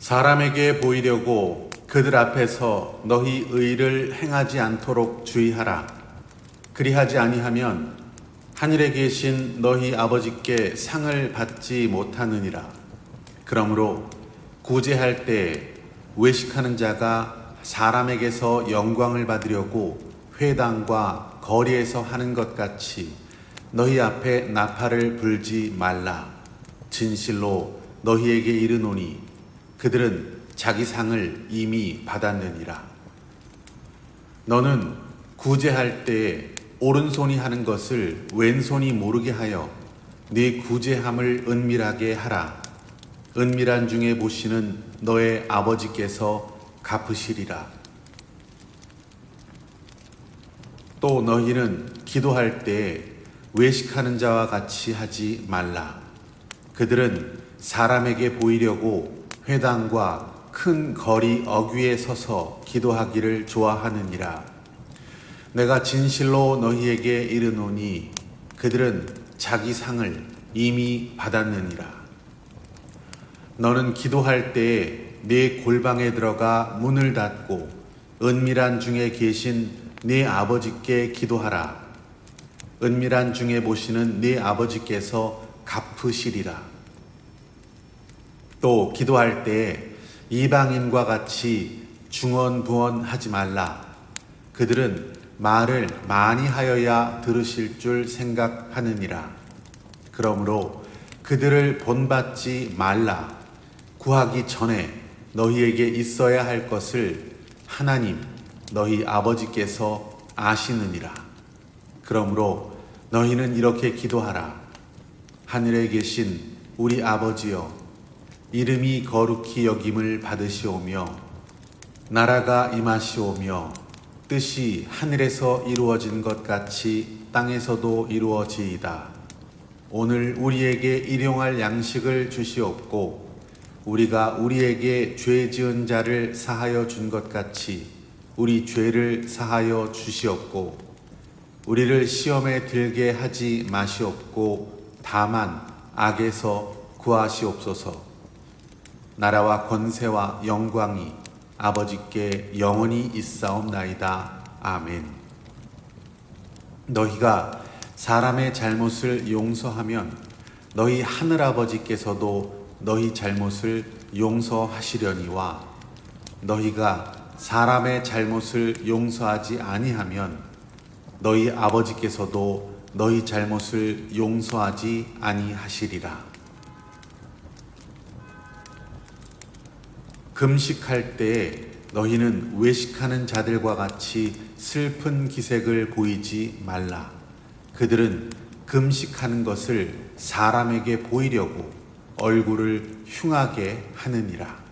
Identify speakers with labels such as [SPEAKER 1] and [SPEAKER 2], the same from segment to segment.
[SPEAKER 1] 사람에게 보이려고 그들 앞에서 너희 의를 행하지 않도록 주의하라. 그리하지 아니하면 하늘에 계신 너희 아버지께 상을 받지 못하느니라. 그러므로 구제할 때 외식하는 자가 사람에게서 영광을 받으려고 회당과 거리에서 하는 것 같이 너희 앞에 나팔을 불지 말라. 진실로 너희에게 이르노니 그들은 자기 상을 이미 받았느니라. 너는 구제할 때에 오른손이 하는 것을 왼손이 모르게 하여 네 구제함을 은밀하게 하라. 은밀한 중에 보시는 너의 아버지께서 갚으시리라. 또 너희는 기도할 때에 외식하는 자와 같이 하지 말라. 그들은 사람에게 보이려고 회당과 큰 거리 어귀에 서서 기도하기를 좋아하느니라. 내가 진실로 너희에게 이르노니 그들은 자기 상을 이미 받았느니라. 너는 기도할 때에 네 골방에 들어가 문을 닫고 은밀한 중에 계신 네 아버지께 기도하라. 은밀한 중에 보시는 네 아버지께서 갚으시리라. 또 기도할 때에 이방인과 같이 중언부언하지 말라. 그들은 말을 많이 하여야 들으실 줄 생각하느니라. 그러므로 그들을 본받지 말라. 구하기 전에 너희에게 있어야 할 것을 하나님 너희 아버지께서 아시느니라. 그러므로 너희는 이렇게 기도하라. 하늘에 계신 우리 아버지여, 이름이 거룩히 여김을 받으시오며 나라가 임하시오며 뜻이 하늘에서 이루어진 것 같이 땅에서도 이루어지이다. 오늘 우리에게 일용할 양식을 주시옵고 우리가 우리에게 죄 지은 자를 사하여 준 것 같이 우리 죄를 사하여 주시옵고 우리를 시험에 들게 하지 마시옵고 다만 악에서 구하시옵소서. 나라와 권세와 영광이 아버지께 영원히 있사옵나이다. 아멘. 너희가 사람의 잘못을 용서하면 너희 하늘아버지께서도 너희 잘못을 용서하시려니와 너희가 사람의 잘못을 용서하지 아니하면 너희 아버지께서도 너희 잘못을 용서하지 아니하시리라. 금식할 때에 너희는 외식하는 자들과 같이 슬픈 기색을 보이지 말라. 그들은 금식하는 것을 사람에게 보이려고 얼굴을 흉하게 하느니라.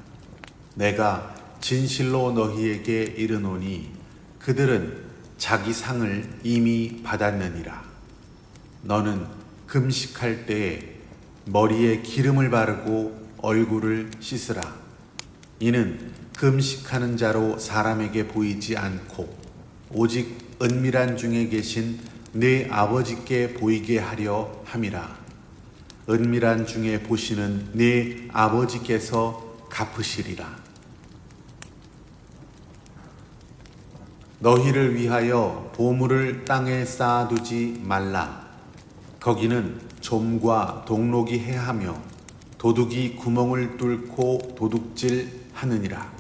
[SPEAKER 1] 내가 진실로 너희에게 이르노니 그들은 자기 상을 이미 받았느니라. 너는 금식할 때에 머리에 기름을 바르고 얼굴을 씻으라. 이는 금식하는 자로 사람에게 보이지 않고 오직 은밀한 중에 계신 네 아버지께 보이게 하려 함이라. 은밀한 중에 보시는 네 아버지께서 갚으시리라. 너희를 위하여 보물을 땅에 쌓아두지 말라. 거기는 좀과 동록이 해하며 도둑이 구멍을 뚫고 도둑질 하느니라.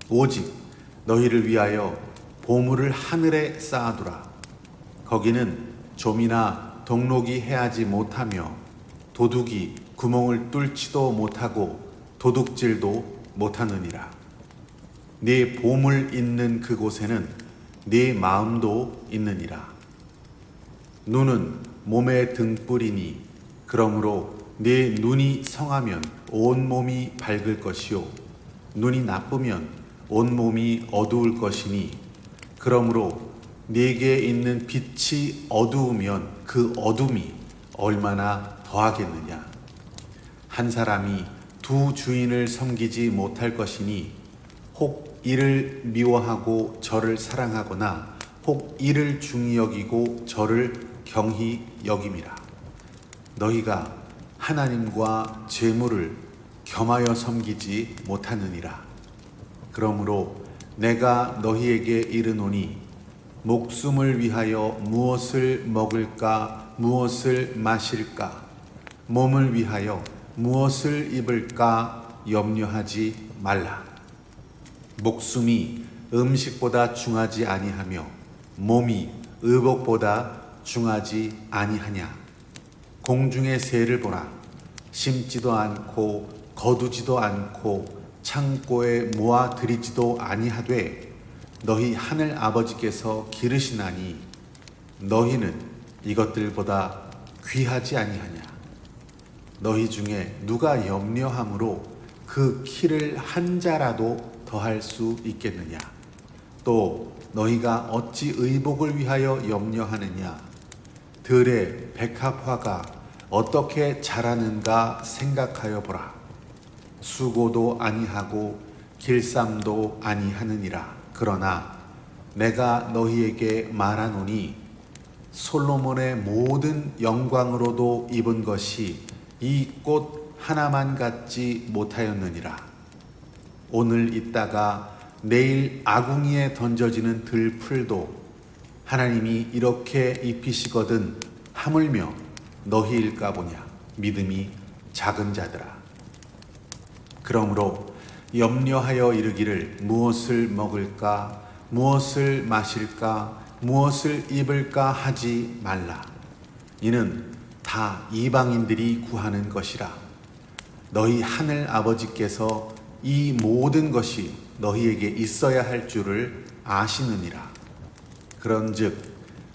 [SPEAKER 1] 오직 너희를 위하여 보물을 하늘에 쌓아두라. 거기는 좀이나 동록이 해하지 못하며 도둑이 구멍을 뚫지도 못하고 도둑질도 못하느니라. 네 보물 있는 그곳에는 네 마음도 있느니라. 눈은 몸의 등불이니 그러므로 네 눈이 성하면 온 몸이 밝을 것이요 눈이 나쁘면 온 몸이 어두울 것이니 그러므로 네게 있는 빛이 어두우면 그 어둠이 얼마나 더하겠느냐. 한 사람이 두 주인을 섬기지 못할 것이니 혹 이를 미워하고 저를 사랑하거나 혹 이를 중히 여기고 저를 경히 여김이라. 너희가 하나님과 재물을 겸하여 섬기지 못하느니라. 그러므로 내가 너희에게 이르노니 목숨을 위하여 무엇을 먹을까 무엇을 마실까 몸을 위하여 무엇을 입을까 염려하지 말라. 목숨이 음식보다 중하지 아니하며 몸이 의복보다 중하지 아니하냐. 공중의 새를 보라. 심지도 않고 거두지도 않고 창고에 모아 들이지도 아니하되 너희 하늘 아버지께서 기르시나니 너희는 이것들보다 귀하지 아니하냐. 너희 중에 누가 염려함으로 그 키를 한 자라도 더할 수 있겠느냐. 또 너희가 어찌 의복을 위하여 염려하느냐. 들의 백합화가 어떻게 자라는가 생각하여 보라. 수고도 아니하고 길쌈도 아니하느니라. 그러나 내가 너희에게 말하노니 솔로몬의 모든 영광으로도 입은 것이 이 꽃 하나만 같지 못하였느니라. 오늘 있다가 내일 아궁이에 던져지는 들풀도 하나님이 이렇게 입히시거든 하물며 너희일까 보냐. 믿음이 작은 자들아. 그러므로 염려하여 이르기를 무엇을 먹을까 무엇을 마실까 무엇을 입을까 하지 말라. 이는 다 이방인들이 구하는 것이라. 너희 하늘 아버지께서 이 모든 것이 너희에게 있어야 할 줄을 아시느니라. 그런즉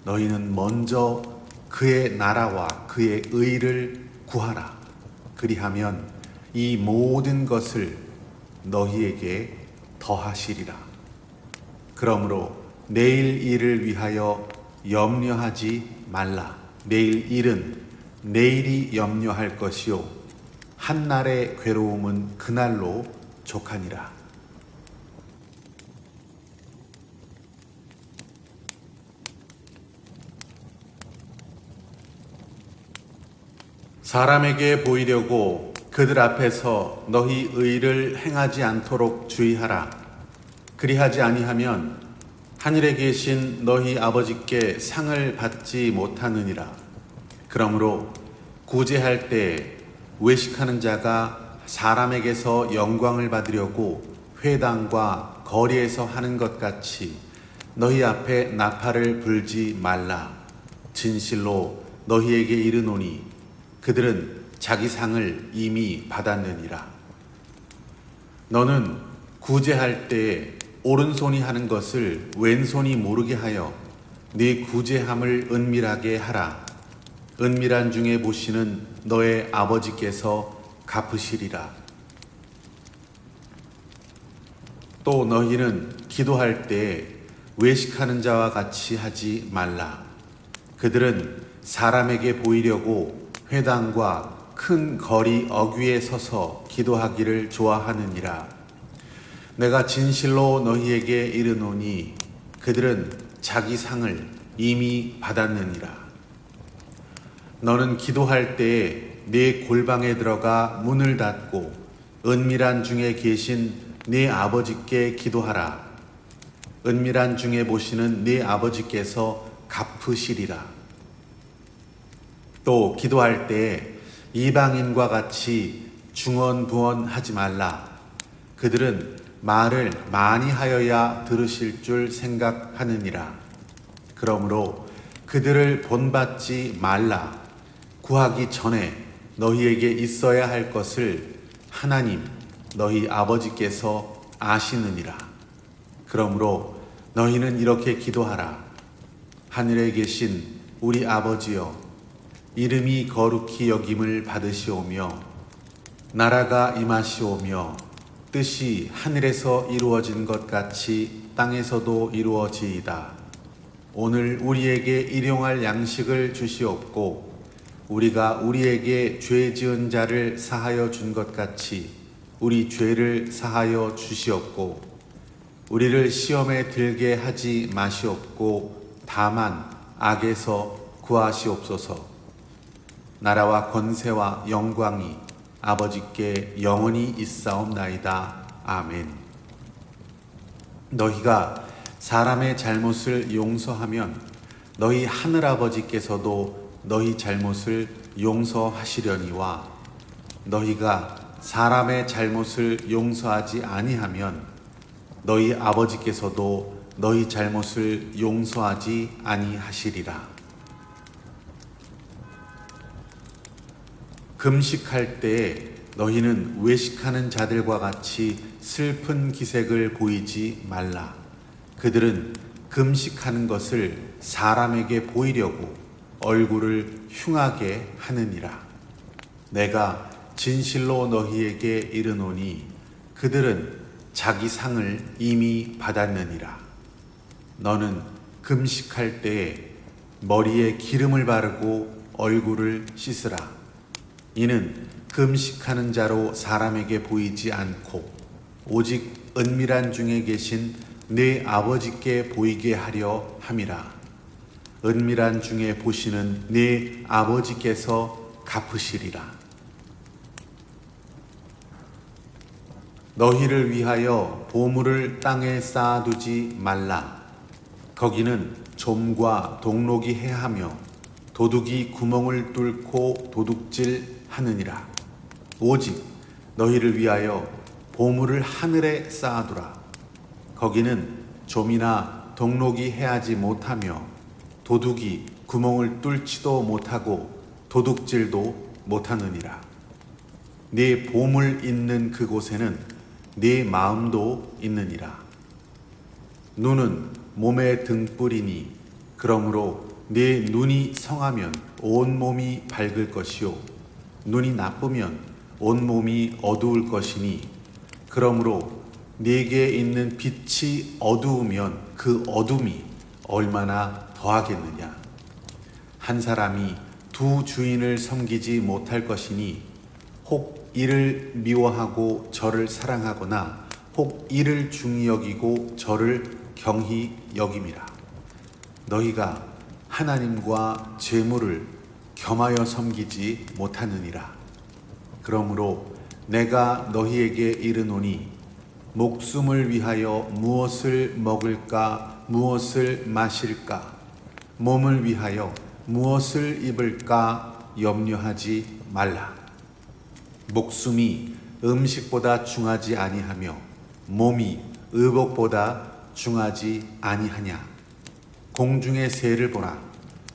[SPEAKER 1] 너희는 먼저 그의 나라와 그의 의를 구하라. 그리하면 이 모든 것을 너희에게 더하시리라. 그러므로 내일 일을 위하여 염려하지 말라. 내일 일은 내일이 염려할 것이요 한날의 괴로움은 그날로 족하니라. 사람에게 보이려고 그들 앞에서 너희 의를 행하지 않도록 주의하라. 그리하지 아니하면 하늘에 계신 너희 아버지께 상을 받지 못하느니라. 그러므로 구제할 때 외식하는 자가 사람에게서 영광을 받으려고 회당과 거리에서 하는 것 같이 너희 앞에 나팔을 불지 말라. 진실로 너희에게 이르노니 그들은 자기 상을 이미 받았느니라. 너는 구제할 때에 오른손이 하는 것을 왼손이 모르게 하여 네 구제함을 은밀하게 하라. 은밀한 중에 보시는 너의 아버지께서 갚으시리라. 또 너희는 기도할 때에 외식하는 자와 같이 하지 말라. 그들은 사람에게 보이려고 회당과 큰 거리 어귀에 서서 기도하기를 좋아하느니라. 내가 진실로 너희에게 이르노니 그들은 자기 상을 이미 받았느니라. 너는 기도할 때에 네 골방에 들어가 문을 닫고 은밀한 중에 계신 네 아버지께 기도하라. 은밀한 중에 보시는 네 아버지께서 갚으시리라. 또 기도할 때에 이방인과 같이 중언부언하지 말라. 그들은 말을 많이 하여야 들으실 줄 생각하느니라. 그러므로 그들을 본받지 말라. 구하기 전에 너희에게 있어야 할 것을 하나님 너희 아버지께서 아시느니라. 그러므로 너희는 이렇게 기도하라. 하늘에 계신 우리 아버지여, 이름이 거룩히 여김을 받으시오며 나라가 임하시오며 뜻이 하늘에서 이루어진 것 같이 땅에서도 이루어지이다. 오늘 우리에게 일용할 양식을 주시옵고 우리가 우리에게 죄 지은 자를 사하여 준 것 같이 우리 죄를 사하여 주시옵고 우리를 시험에 들게 하지 마시옵고 다만 악에서 구하시옵소서. 나라와 권세와 영광이 아버지께 영원히 있사옵나이다. 아멘. 너희가 사람의 잘못을 용서하면 너희 하늘아버지께서도 너희 잘못을 용서하시려니와 너희가 사람의 잘못을 용서하지 아니하면 너희 아버지께서도 너희 잘못을 용서하지 아니하시리라. 금식할 때에 너희는 외식하는 자들과 같이 슬픈 기색을 보이지 말라. 그들은 금식하는 것을 사람에게 보이려고 얼굴을 흉하게 하느니라. 내가 진실로 너희에게 이르노니 그들은 자기 상을 이미 받았느니라. 너는 금식할 때에 머리에 기름을 바르고 얼굴을 씻으라. 이는 금식하는 자로 사람에게 보이지 않고 오직 은밀한 중에 계신 내 아버지께 보이게 하려 함이라. 은밀한 중에 보시는 내 아버지께서 갚으시리라. 너희를 위하여 보물을 땅에 쌓아두지 말라. 거기는 좀과 동록이 해하며 도둑이 구멍을 뚫고 도둑질 하느니라. 오직 너희를 위하여 보물을 하늘에 쌓아두라. 거기는 좀이나 동록이 해하지 못하며 도둑이 구멍을 뚫지도 못하고 도둑질도 못하느니라. 네 보물 있는 그곳에는 네 마음도 있느니라. 눈은 몸의 등불이니 그러므로 네 눈이 성하면 온 몸이 밝을 것이요 눈이 나쁘면 온 몸이 어두울 것이니 그러므로 네게 있는 빛이 어두우면 그 어둠이 얼마나 더하겠느냐. 한 사람이 두 주인을 섬기지 못할 것이니 혹 이를 미워하고 저를 사랑하거나 혹 이를 중히 여기고 저를 경히 여김이라. 너희가 하나님과 재물을 겸하여 섬기지 못하느니라. 그러므로 내가 너희에게 이르노니 목숨을 위하여 무엇을 먹을까 무엇을 마실까 몸을 위하여 무엇을 입을까 염려하지 말라. 목숨이 음식보다 중하지 아니하며 몸이 의복보다 중하지 아니하냐. 공중의 새를 보라.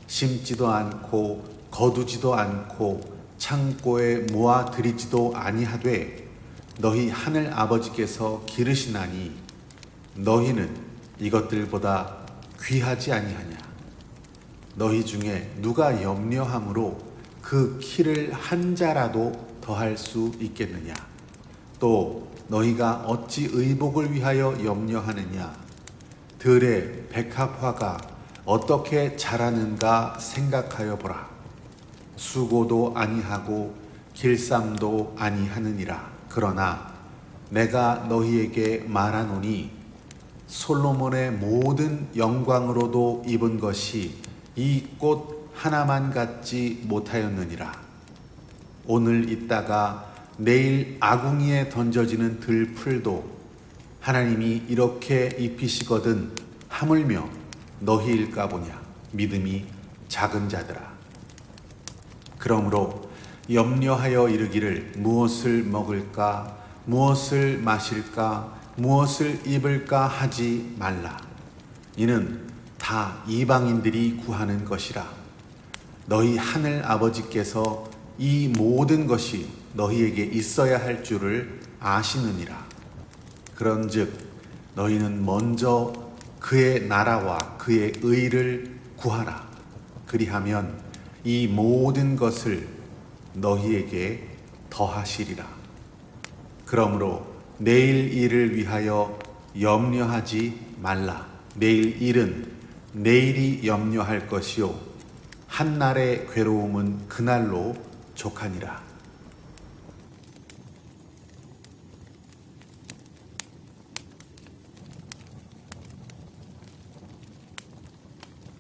[SPEAKER 1] 심지도 않고 거두지도 않고 창고에 모아 들이지도 아니하되 너희 하늘 아버지께서 기르시나니 너희는 이것들보다 귀하지 아니하냐. 너희 중에 누가 염려함으로 그 키를 한 자라도 더할 수 있겠느냐. 또 너희가 어찌 의복을 위하여 염려하느냐. 들의 백합화가 어떻게 자라는가 생각하여 보라. 수고도 아니하고 길쌈도 아니하느니라. 그러나 내가 너희에게 말하노니 솔로몬의 모든 영광으로도 입은 것이 이 꽃 하나만 갖지 못하였느니라. 오늘 있다가 내일 아궁이에 던져지는 들풀도 하나님이 이렇게 입히시거든 하물며 너희일까 보냐. 믿음이 작은 자들아. 그러므로 염려하여 이르기를 무엇을 먹을까 무엇을 마실까 무엇을 입을까 하지 말라. 이는 다 이방인들이 구하는 것이라. 너희 하늘 아버지께서 이 모든 것이 너희에게 있어야 할 줄을 아시느니라. 그런즉 너희는 먼저 그의 나라와 그의 의를 구하라. 그리하면 이 모든 것을 너희에게 더하시리라. 그러므로 내일 일을 위하여 염려하지 말라. 내일 일은 내일이 염려할 것이요 한날의 괴로움은 그날로 족하니라.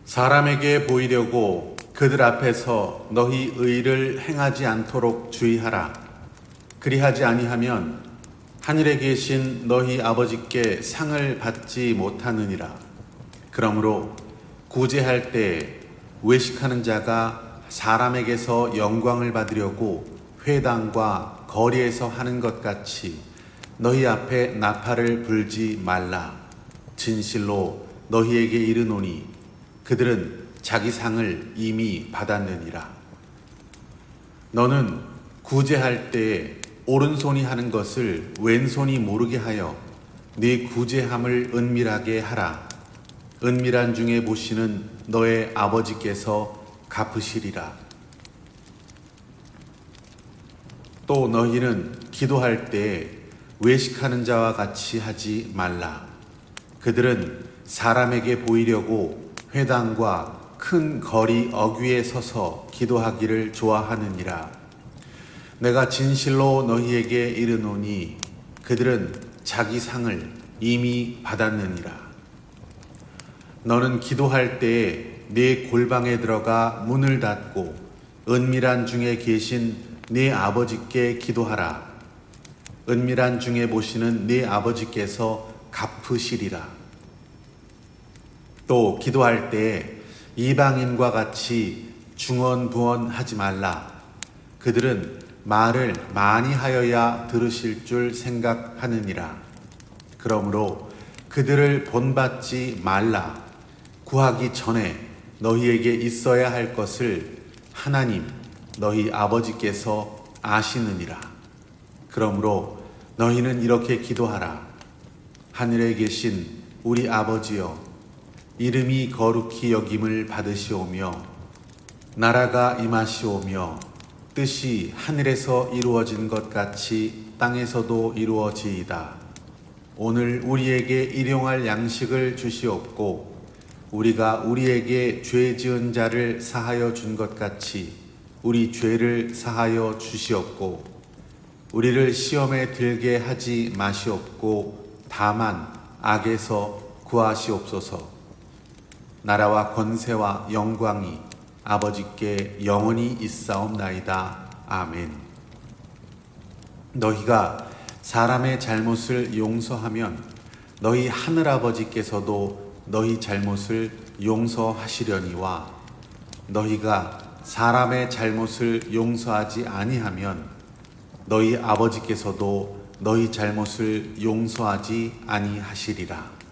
[SPEAKER 1] 사람에게 보이려고 그들 앞에서 너희 의를 행하지 않도록 주의하라. 그리하지 아니하면 하늘에 계신 너희 아버지께 상을 받지 못하느니라. 그러므로 구제할 때 외식하는 자가 사람에게서 영광을 받으려고 회당과 거리에서 하는 것 같이 너희 앞에 나팔을 불지 말라. 진실로 너희에게 이르노니 그들은 자기 상을 이미 받았느니라. 너는 구제할 때에 오른손이 하는 것을 왼손이 모르게 하여 네 구제함을 은밀하게 하라. 은밀한 중에 보시는 너의 아버지께서 갚으시리라. 또 너희는 기도할 때에 외식하는 자와 같이 하지 말라. 그들은 사람에게 보이려고 회당과 큰 거리 어귀에 서서 기도하기를 좋아하느니라. 내가 진실로 너희에게 이르노니 그들은 자기 상을 이미 받았느니라. 너는 기도할 때에 네 골방에 들어가 문을 닫고 은밀한 중에 계신 네 아버지께 기도하라. 은밀한 중에 보시는 네 아버지께서 갚으시리라. 또 기도할 때에 이방인과 같이 중언부언하지 말라. 그들은 말을 많이 하여야 들으실 줄 생각하느니라. 그러므로 그들을 본받지 말라. 구하기 전에 너희에게 있어야 할 것을 하나님 너희 아버지께서 아시느니라. 그러므로 너희는 이렇게 기도하라. 하늘에 계신 우리 아버지여, 이름이 거룩히 여김을 받으시오며 나라가 임하시오며 뜻이 하늘에서 이루어진 것 같이 땅에서도 이루어지이다. 오늘 우리에게 일용할 양식을 주시옵고 우리가 우리에게 죄 지은 자를 사하여 준 것 같이 우리 죄를 사하여 주시옵고 우리를 시험에 들게 하지 마시옵고 다만 악에서 구하시옵소서. 나라와 권세와 영광이 아버지께 영원히 있사옵나이다. 아멘. 너희가 사람의 잘못을 용서하면 너희 하늘아버지께서도 너희 잘못을 용서하시려니와 너희가 사람의 잘못을 용서하지 아니하면 너희 아버지께서도 너희 잘못을 용서하지 아니하시리라.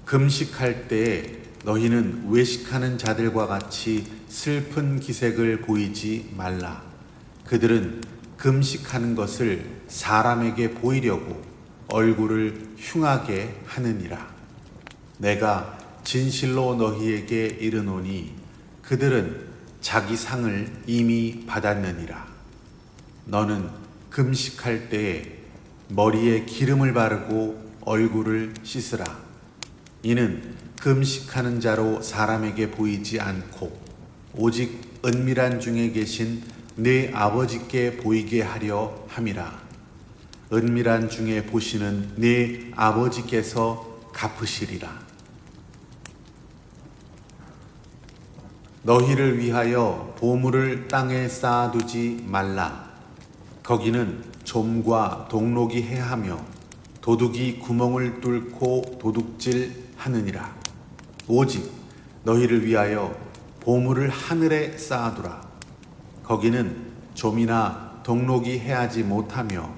[SPEAKER 1] 금식할 때에 너희는 외식하는 자들과 같이 슬픈 기색을 보이지 말라. 그들은 금식하는 것을 사람에게 보이려고 얼굴을 흉하게 하느니라. 내가 진실로 너희에게 이르노니 그들은 자기 상을 이미 받았느니라. 너는 금식할 때에 머리에 기름을 바르고 얼굴을 씻으라. 이는 금식하는 자로 사람에게 보이지 않고 오직 은밀한 중에 계신 네 아버지께 보이게 하려 함이라. 은밀한 중에 보시는 네 아버지께서 갚으시리라. 너희를 위하여 보물을 땅에 쌓아두지 말라. 거기는 좀과 동록이 해하며 도둑이 구멍을 뚫고 도둑질 하느니라. 오직 너희를 위하여 보물을 하늘에 쌓아두라. 거기는 좀이나 동록이 해하지 못하며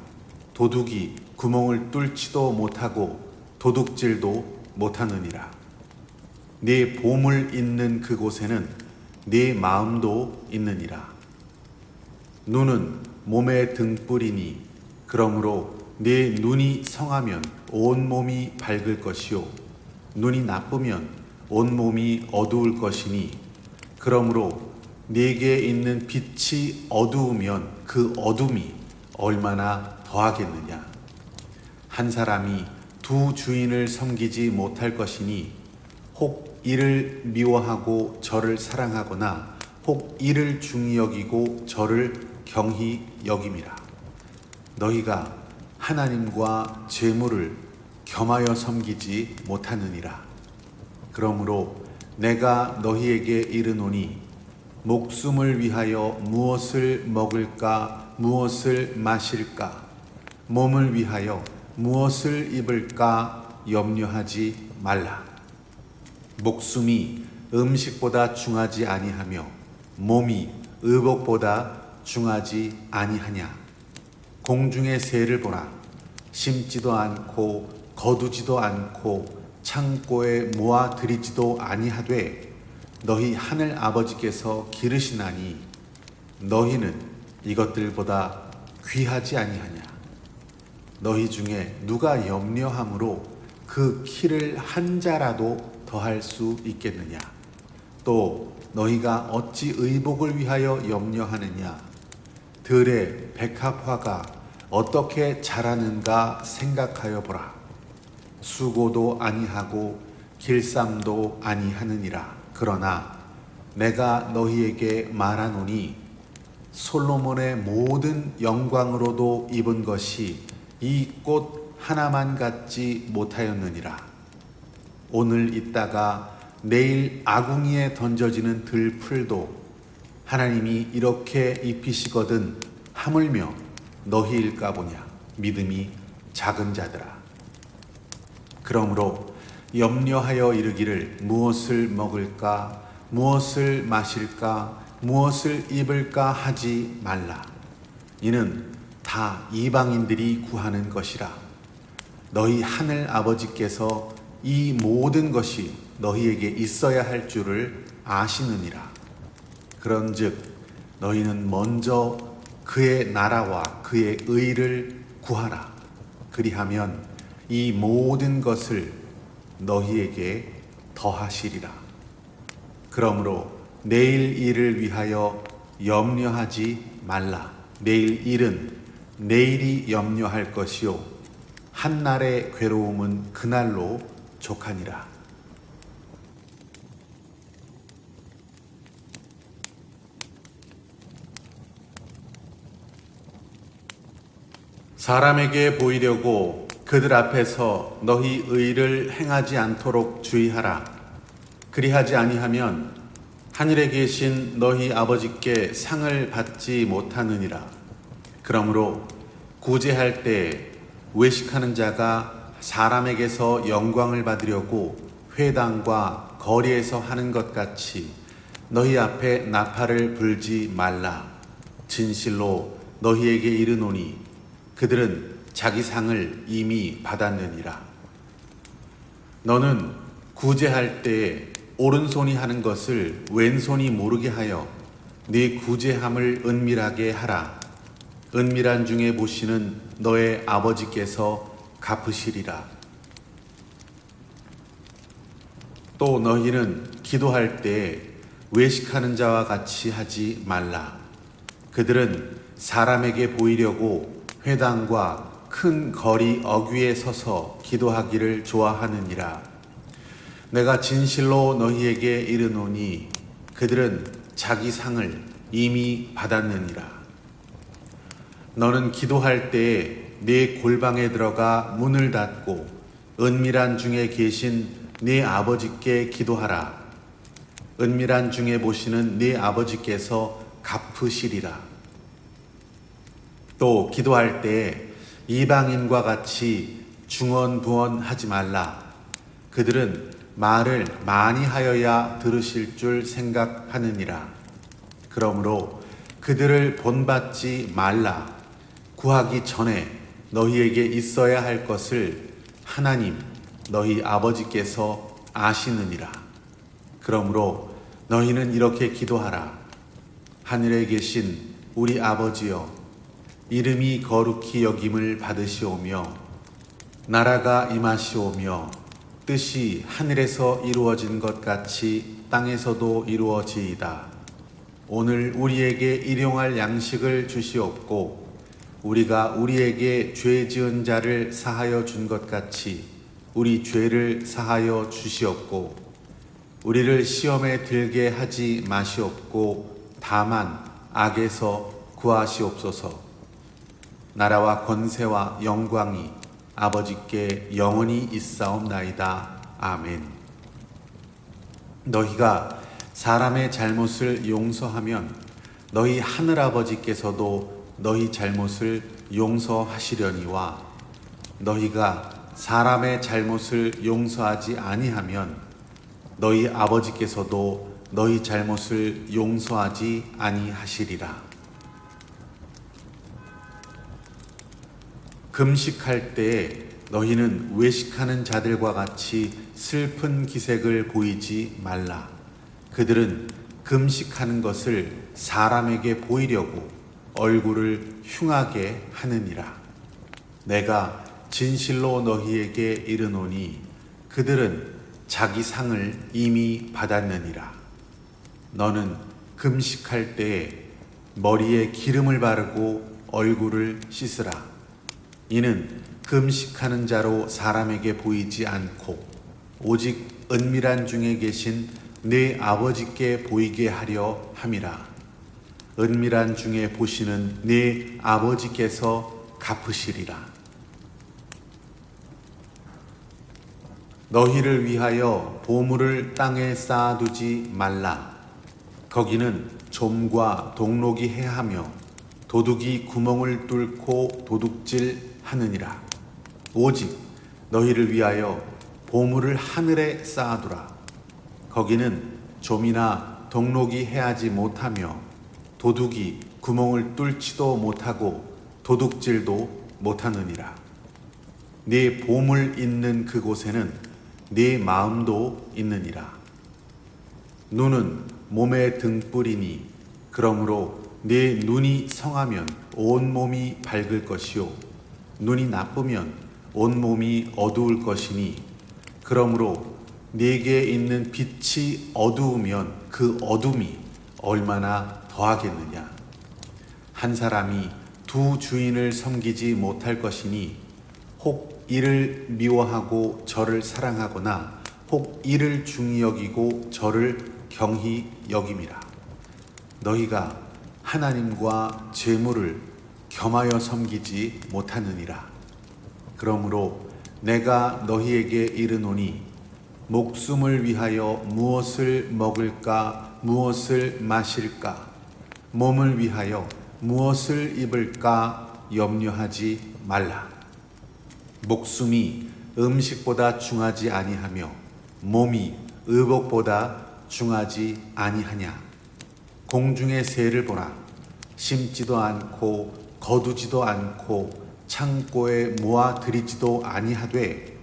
[SPEAKER 1] 도둑이 구멍을 뚫지도 못하고 도둑질도 못하느니라. 네 보물 있는 그곳에는 네 마음도 있느니라. 눈은 몸의 등불이니 그러므로 네 눈이 성하면 온 몸이 밝을 것이요 눈이 나쁘면 온 몸이 어두울 것이니 그러므로 네게 있는 빛이 어두우면 그 어둠이 얼마나 더하겠느냐. 한 사람이 두 주인을 섬기지 못할 것이니 혹 이를 미워하고 저를 사랑하거나 혹 이를 중히 여기고 저를 경히 여김이라. 너희가 하나님과 재물을 겸하여 섬기지 못하느니라. 그러므로 내가 너희에게 이르노니 목숨을 위하여 무엇을 먹을까, 무엇을 마실까, 몸을 위하여 무엇을 입을까 염려하지 말라. 목숨이 음식보다 중하지 아니하며 몸이 의복보다 중하지 아니하냐. 공중의 새를 보라. 심지도 않고 거두지도 않고 창고에 모아 들이지도 아니하되 너희 하늘 아버지께서 기르시나니 너희는 이것들보다 귀하지 아니하냐. 너희 중에 누가 염려함으로 그 키를 한 자라도 더할 수 있겠느냐. 또 너희가 어찌 의복을 위하여 염려하느냐. 들의 백합화가 어떻게 자라는가 생각하여 보라. 수고도 아니하고 길쌈도 아니하느니라. 그러나 내가 너희에게 말하노니 솔로몬의 모든 영광으로도 입은 것이 이 꽃 하나만 갖지 못하였느니라. 오늘 있다가 내일 아궁이에 던져지는 들풀도 하나님이 이렇게 입히시거든 하물며 너희일까 보냐. 믿음이 작은 자들아. 그러므로 염려하여 이르기를 무엇을 먹을까, 무엇을 마실까, 무엇을 입을까 하지 말라. 이는 다 이방인들이 구하는 것이라. 너희 하늘 아버지께서 이 모든 것이 너희에게 있어야 할 줄을 아시느니라. 그런즉 너희는 먼저 그의 나라와 그의 의를 구하라. 그리하면 이 모든 것을 너희에게 더하시리라. 그러므로 내일 일을 위하여 염려하지 말라. 내일 일은 내일이 염려할 것이요 한날의 괴로움은 그날로 족하니라. 사람에게 보이려고 그들 앞에서 너희 의를 행하지 않도록 주의하라. 그리하지 아니하면 하늘에 계신 너희 아버지께 상을 받지 못하느니라. 그러므로 구제할 때 외식하는 자가 사람에게서 영광을 받으려고 회당과 거리에서 하는 것 같이 너희 앞에 나팔을 불지 말라. 진실로 너희에게 이르노니 그들은 자기 상을 이미 받았느니라. 너는 구제할 때에 오른손이 하는 것을 왼손이 모르게 하여 네 구제함을 은밀하게 하라. 은밀한 중에 보시는 너의 아버지께서 갚으시리라. 또 너희는 기도할 때에 외식하는 자와 같이 하지 말라. 그들은 사람에게 보이려고 회당과 큰 거리 어귀에 서서 기도하기를 좋아하느니라. 내가 진실로 너희에게 이르노니 그들은 자기 상을 이미 받았느니라. 너는 기도할 때에 네 골방에 들어가 문을 닫고 은밀한 중에 계신 네 아버지께 기도하라. 은밀한 중에 보시는 네 아버지께서 갚으시리라. 또 기도할 때에 이방인과 같이 중언부언하지 말라. 그들은 말을 많이 하여야 들으실 줄 생각하느니라. 그러므로 그들을 본받지 말라. 구하기 전에 너희에게 있어야 할 것을 하나님 너희 아버지께서 아시느니라. 그러므로 너희는 이렇게 기도하라. 하늘에 계신 우리 아버지여, 이름이 거룩히 여김을 받으시오며 나라가 임하시오며 뜻이 하늘에서 이루어진 것 같이 땅에서도 이루어지이다. 오늘 우리에게 일용할 양식을 주시옵고 우리가 우리에게 죄 지은 자를 사하여 준 것 같이 우리 죄를 사하여 주시옵고 우리를 시험에 들게 하지 마시옵고 다만 악에서 구하시옵소서. 나라와 권세와 영광이 아버지께 영원히 있사옵나이다. 아멘. 너희가 사람의 잘못을 용서하면 너희 하늘아버지께서도 너희 잘못을 용서하시려니와 너희가 사람의 잘못을 용서하지 아니하면 너희 아버지께서도 너희 잘못을 용서하지 아니하시리라. 금식할 때에 너희는 외식하는 자들과 같이 슬픈 기색을 보이지 말라. 그들은 금식하는 것을 사람에게 보이려고 얼굴을 흉하게 하느니라. 내가 진실로 너희에게 이르노니 그들은 자기 상을 이미 받았느니라. 너는 금식할 때에 머리에 기름을 바르고 얼굴을 씻으라. 이는 금식하는 자로 사람에게 보이지 않고 오직 은밀한 중에 계신 내 아버지께 보이게 하려 함이라. 은밀한 중에 보시는 내 아버지께서 갚으시리라. 너희를 위하여 보물을 땅에 쌓아두지 말라. 거기는 좀과 동록이 해하며 도둑이 구멍을 뚫고 도둑질 하느니라. 오직 너희를 위하여 보물을 하늘에 쌓아두라. 거기는 좀이나 동록이 해하지 못하며 도둑이 구멍을 뚫지도 못하고 도둑질도 못하느니라. 네 보물 있는 그곳에는 네 마음도 있느니라. 눈은 몸의 등불이니 그러므로 네 눈이 성하면 온 몸이 밝을 것이요 눈이 나쁘면 온 몸이 어두울 것이니 그러므로 네게 있는 빛이 어두우면 그 어둠이 얼마나 더하겠느냐. 한 사람이 두 주인을 섬기지 못할 것이니 혹 이를 미워하고 저를 사랑하거나 혹 이를 중히 여기고 저를 경히 여김이라. 너희가 하나님과 재물을 겸하여 섬기지 못하느니라. 그러므로 내가 너희에게 이르노니 목숨을 위하여 무엇을 먹을까 무엇을 마실까 몸을 위하여 무엇을 입을까 염려하지 말라. 목숨이 음식보다 중하지 아니하며 몸이 의복보다 중하지 아니하냐. 공중의 새를 보라. 심지도 않고 거두지도 않고 창고에 모아 들이지도 아니하되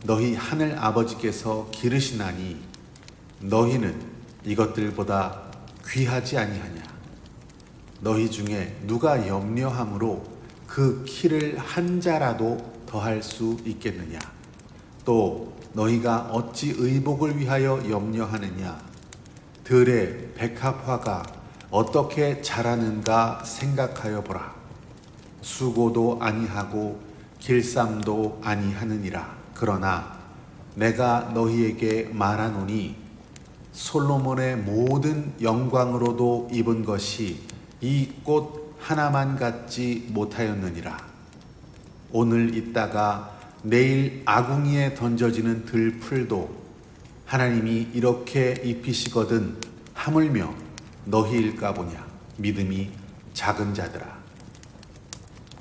[SPEAKER 1] 너희 하늘 아버지께서 기르시나니 너희는 이것들보다 귀하지 아니하냐. 너희 중에 누가 염려함으로 그 키를 한 자라도 더할 수 있겠느냐. 또 너희가 어찌 의복을 위하여 염려하느냐. 들의 백합화가 어떻게 자라는가 생각하여 보라. 수고도 아니하고 길쌈도 아니하느니라. 그러나 내가 너희에게 말하노니 솔로몬의 모든 영광으로도 입은 것이 이 꽃 하나만 갖지 못하였느니라. 오늘 있다가 내일 아궁이에 던져지는 들풀도 하나님이 이렇게 입히시거든 하물며 너희일까 보냐. 믿음이 작은 자들아.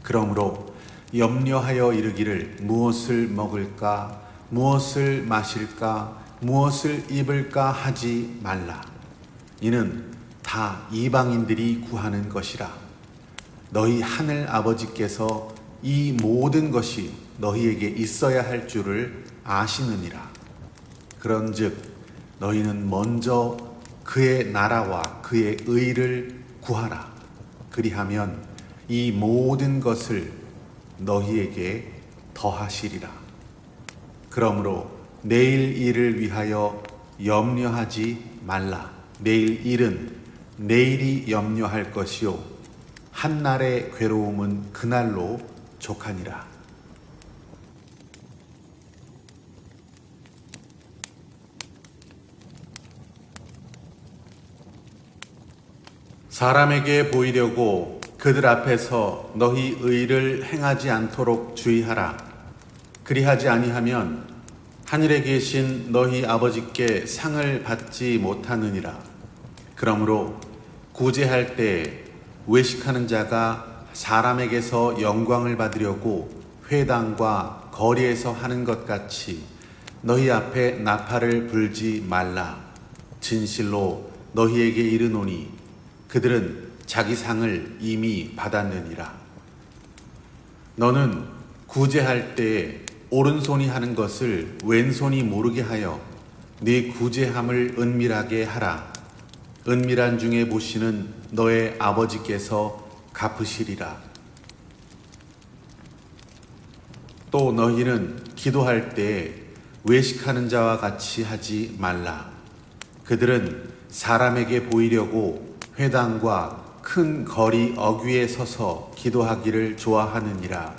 [SPEAKER 1] 그러므로 염려하여 이르기를 무엇을 먹을까 무엇을 마실까 무엇을 입을까 하지 말라. 이는 다 이방인들이 구하는 것이라. 너희 하늘 아버지께서 이 모든 것이 너희에게 있어야 할 줄을 아시느니라. 그런즉 너희는 먼저 그의 나라와 그의 의를 구하라. 그리하면 이 모든 것을 너희에게 더하시리라. 그러므로 내일 일을 위하여 염려하지 말라. 내일 일은 내일이 염려할 것이요 한날의 괴로움은 그날로 족하니라. 사람에게 보이려고 그들 앞에서 너희 의를 행하지 않도록 주의하라. 그리하지 아니하면 하늘에 계신 너희 아버지께 상을 받지 못하느니라. 그러므로 구제할 때 외식하는 자가 사람에게서 영광을 받으려고 회당과 거리에서 하는 것 같이 너희 앞에 나팔을 불지 말라. 진실로 너희에게 이르노니 그들은 자기 상을 이미 받았느니라. 너는 구제할 때 오른손이 하는 것을 왼손이 모르게 하여 네 구제함을 은밀하게 하라. 은밀한 중에 보시는 너의 아버지께서 갚으시리라. 또 너희는 기도할 때 외식하는 자와 같이 하지 말라. 그들은 사람에게 보이려고 회당과 큰 거리 어귀에 서서 기도하기를 좋아하느니라.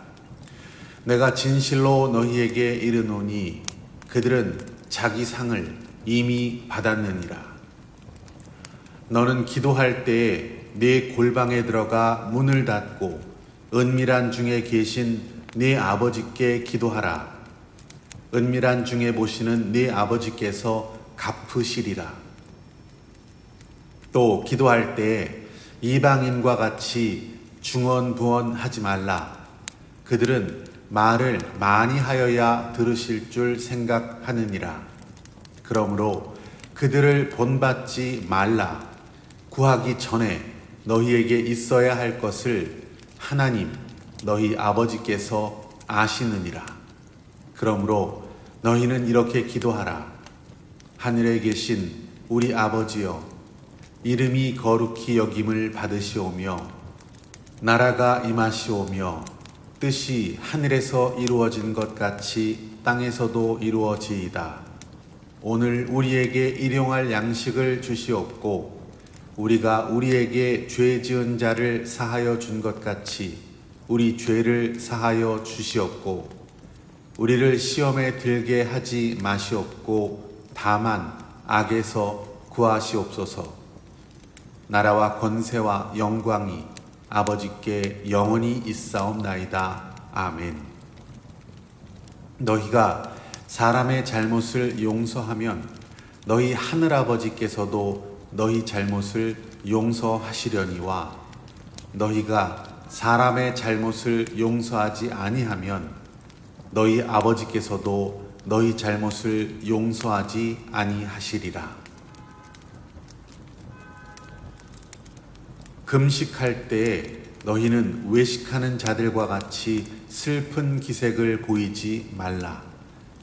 [SPEAKER 1] 내가 진실로 너희에게 이르노니 그들은 자기 상을 이미 받았느니라. 너는 기도할 때에 네 골방에 들어가 문을 닫고 은밀한 중에 계신 네 아버지께 기도하라. 은밀한 중에 보시는 네 아버지께서 갚으시리라. 또 기도할 때에 이방인과 같이 중언부언하지 말라. 그들은 말을 많이 하여야 들으실 줄 생각하느니라. 그러므로 그들을 본받지 말라. 구하기 전에 너희에게 있어야 할 것을 하나님 너희 아버지께서 아시느니라. 그러므로 너희는 이렇게 기도하라. 하늘에 계신 우리 아버지여, 이름이 거룩히 여김을 받으시오며 나라가 임하시오며 뜻이 하늘에서 이루어진 것 같이 땅에서도 이루어지이다. 오늘 우리에게 일용할 양식을 주시옵고 우리가 우리에게 죄 지은 자를 사하여 준 것 같이 우리 죄를 사하여 주시옵고 우리를 시험에 들게 하지 마시옵고 다만 악에서 구하시옵소서. 나라와 권세와 영광이 아버지께 영원히 있사옵나이다. 아멘. 너희가 사람의 잘못을 용서하면 너희 하늘아버지께서도 너희 잘못을 용서하시려니와 너희가 사람의 잘못을 용서하지 아니하면 너희 아버지께서도 너희 잘못을 용서하지 아니하시리라. 금식할 때에 너희는 외식하는 자들과 같이 슬픈 기색을 보이지 말라.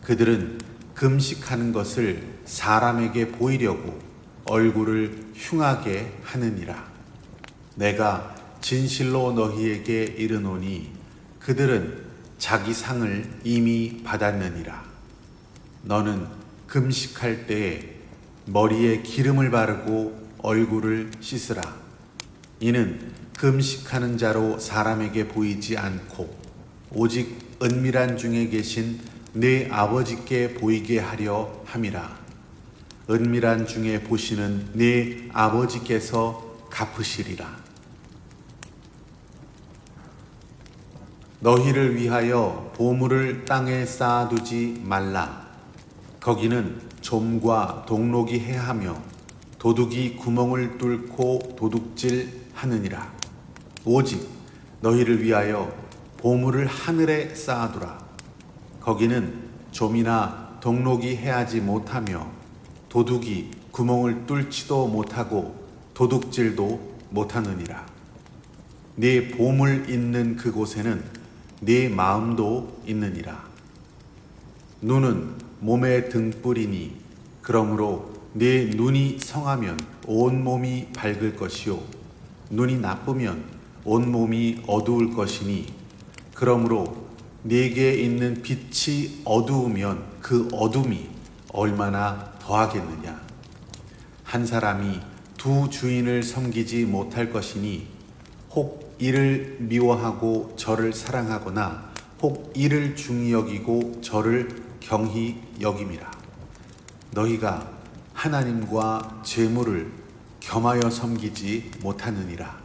[SPEAKER 1] 그들은 금식하는 것을 사람에게 보이려고 얼굴을 흉하게 하느니라. 내가 진실로 너희에게 이르노니 그들은 자기 상을 이미 받았느니라. 너는 금식할 때에 머리에 기름을 바르고 얼굴을 씻으라. 이는 금식하는 자로 사람에게 보이지 않고 오직 은밀한 중에 계신 네 아버지께 보이게 하려 함이라. 은밀한 중에 보시는 네 아버지께서 갚으시리라. 너희를 위하여 보물을 땅에 쌓아두지 말라. 거기는 좀과 동록이 해하며 도둑이 구멍을 뚫고 도둑질 하느니라. 오직 너희를 위하여 보물을 하늘에 쌓아두라. 거기는 좀이나 동록이 해하지 못하며 도둑이 구멍을 뚫지도 못하고 도둑질도 못하느니라. 네 보물 있는 그곳에는 네 마음도 있느니라. 눈은 몸의 등불이니 그러므로 네 눈이 성하면 온 몸이 밝을 것이요 눈이 나쁘면 온 몸이 어두울 것이니 그러므로 네게 있는 빛이 어두우면 그 어둠이 얼마나 더하겠느냐. 한 사람이 두 주인을 섬기지 못할 것이니 혹 이를 미워하고 저를 사랑하거나 혹 이를 중히 여기고 저를 경히 여김이라. 너희가 하나님과 재물을 겸하여 섬기지 못하느니라.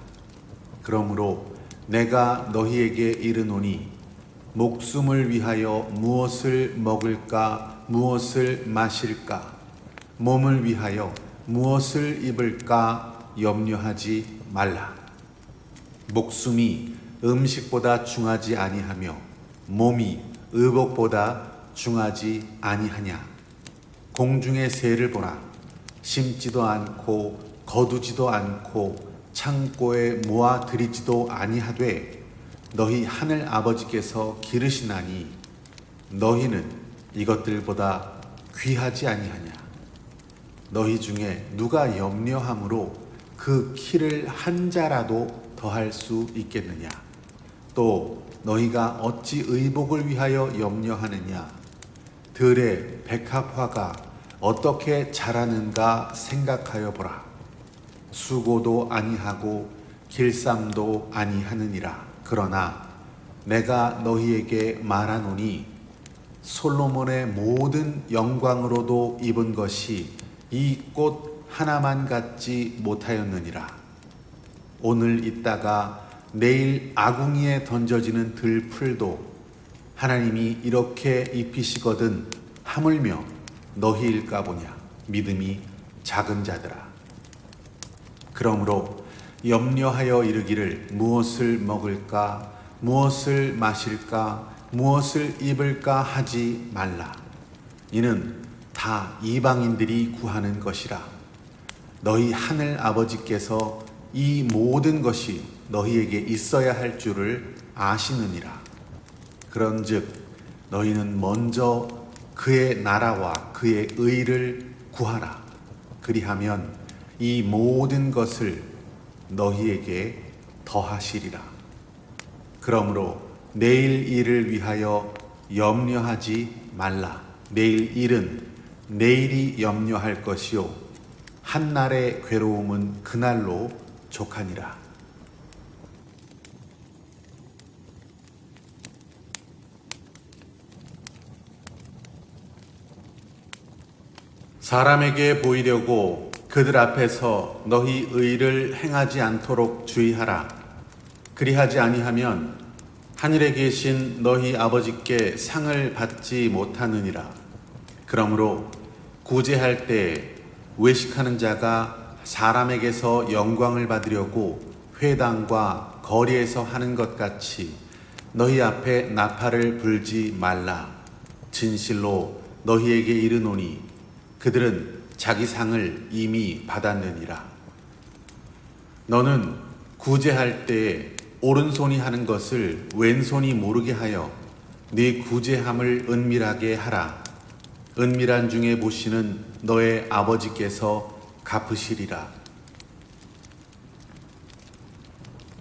[SPEAKER 1] 그러므로 내가 너희에게 이르노니 목숨을 위하여 무엇을 먹을까 무엇을 마실까 몸을 위하여 무엇을 입을까 염려하지 말라. 목숨이 음식보다 중하지 아니하며 몸이 의복보다 중하지 아니하냐. 공중의 새를 보라. 심지도 않고 거두지도 않고 창고에 모아 들이지도 아니하되 너희 하늘 아버지께서 기르시나니 너희는 이것들보다 귀하지 아니하냐. 너희 중에 누가 염려함으로 그 키를 한 자라도 더할 수 있겠느냐. 또 너희가 어찌 의복을 위하여 염려하느냐. 들의 백합화가 어떻게 자라는가 생각하여 보라. 수고도 아니하고 길쌈도 아니하느니라. 그러나 내가 너희에게 말하노니 솔로몬의 모든 영광으로도 입은 것이 이 꽃 하나만 같지 못하였느니라. 오늘 있다가 내일 아궁이에 던져지는 들풀도 하나님이 이렇게 입히시거든 하물며 너희일까 보냐. 믿음이 작은 자들아. 그러므로 염려하여 이르기를 무엇을 먹을까 무엇을 마실까 무엇을 입을까 하지 말라. 이는 다 이방인들이 구하는 것이라. 너희 하늘 아버지께서 이 모든 것이 너희에게 있어야 할 줄을 아시느니라. 그런즉 너희는 먼저 그의 나라와 그의 의를 구하라. 그리하면 이 모든 것을 너희에게 더하시리라. 그러므로 내일 일을 위하여 염려하지 말라. 내일 일은 내일이 염려할 것이요 한날의 괴로움은 그날로 족하니라. 사람에게 보이려고 그들 앞에서 너희 의를 행하지 않도록 주의하라. 그리하지 아니하면 하늘에 계신 너희 아버지께 상을 받지 못하느니라. 그러므로 구제할 때 외식하는 자가 사람에게서 영광을 받으려고 회당과 거리에서 하는 것 같이 너희 앞에 나팔을 불지 말라. 진실로 너희에게 이르노니 그들은 자기 상을 이미 받았느니라. 너는 구제할 때에 오른손이 하는 것을 왼손이 모르게 하여 네 구제함을 은밀하게 하라. 은밀한 중에 보시는 너의 아버지께서 갚으시리라.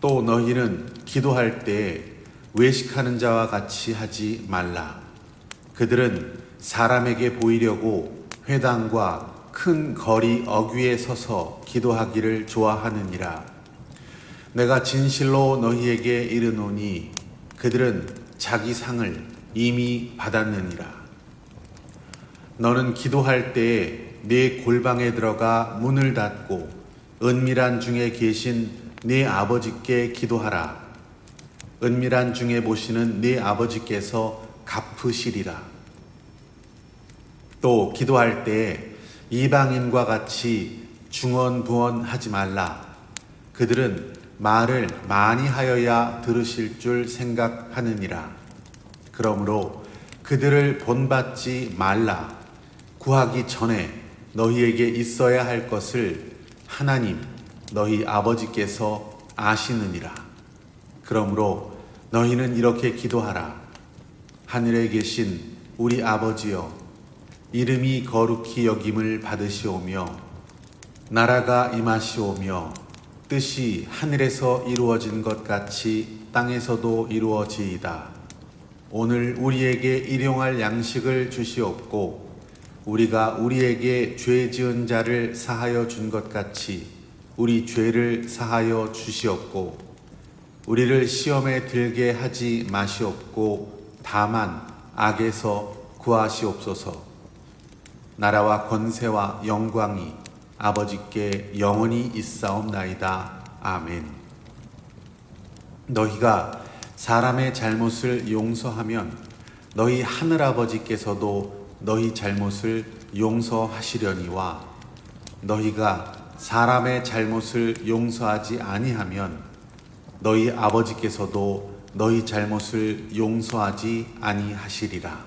[SPEAKER 1] 또 너희는 기도할 때에 외식하는 자와 같이 하지 말라. 그들은 사람에게 보이려고 회당과 큰 거리 어귀에 서서 기도하기를 좋아하느니라. 내가 진실로 너희에게 이르노니 그들은 자기 상을 이미 받았느니라. 너는 기도할 때에 네 골방에 들어가 문을 닫고 은밀한 중에 계신 네 아버지께 기도하라. 은밀한 중에 보시는 네 아버지께서 갚으시리라. 또 기도할 때에 이방인과 같이 중언부언하지 말라. 그들은 말을 많이 하여야 들으실 줄 생각하느니라. 그러므로 그들을 본받지 말라. 구하기 전에 너희에게 있어야 할 것을 하나님 너희 아버지께서 아시느니라. 그러므로 너희는 이렇게 기도하라. 하늘에 계신 우리 아버지여, 이름이 거룩히 여김을 받으시오며 나라가 임하시오며 뜻이 하늘에서 이루어진 것 같이 땅에서도 이루어지이다. 오늘 우리에게 일용할 양식을 주시옵고 우리가 우리에게 죄 지은 자를 사하여 준 것 같이 우리 죄를 사하여 주시옵고 우리를 시험에 들게 하지 마시옵고 다만 악에서 구하시옵소서. 나라와 권세와 영광이 아버지께 영원히 있사옵나이다. 아멘. 너희가 사람의 잘못을 용서하면 너희 하늘아버지께서도 너희 잘못을 용서하시려니와 너희가 사람의 잘못을 용서하지 아니하면 너희 아버지께서도 너희 잘못을 용서하지 아니하시리라.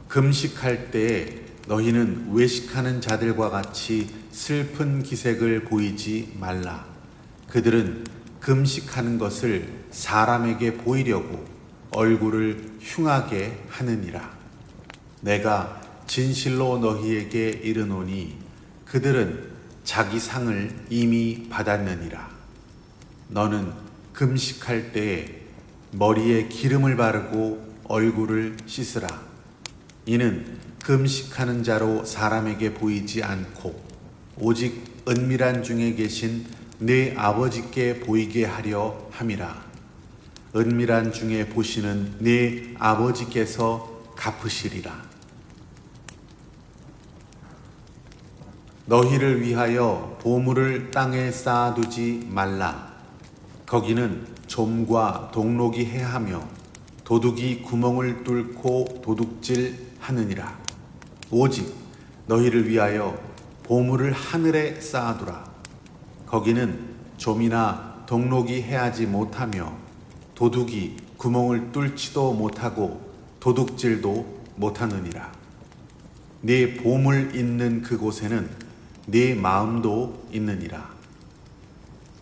[SPEAKER 1] 금식할 때에 너희는 외식하는 자들과 같이 슬픈 기색을 보이지 말라. 그들은 금식하는 것을 사람에게 보이려고 얼굴을 흉하게 하느니라. 내가 진실로 너희에게 이르노니 그들은 자기 상을 이미 받았느니라. 너는 금식할 때에 머리에 기름을 바르고 얼굴을 씻으라. 이는 금식하는 자로 사람에게 보이지 않고 오직 은밀한 중에 계신 네 아버지께 보이게 하려 함이라. 은밀한 중에 보시는 네 아버지께서 갚으시리라. 너희를 위하여 보물을 땅에 쌓아두지 말라. 거기는 좀과 동록이 해하며 도둑이 구멍을 뚫고 도둑질 하느니라. 오직 너희를 위하여 보물을 하늘에 쌓아두라. 거기는 좀이나 동록이 해하지 못하며 도둑이 구멍을 뚫지도 못하고 도둑질도 못하느니라. 네 보물 있는 그곳에는 네 마음도 있느니라.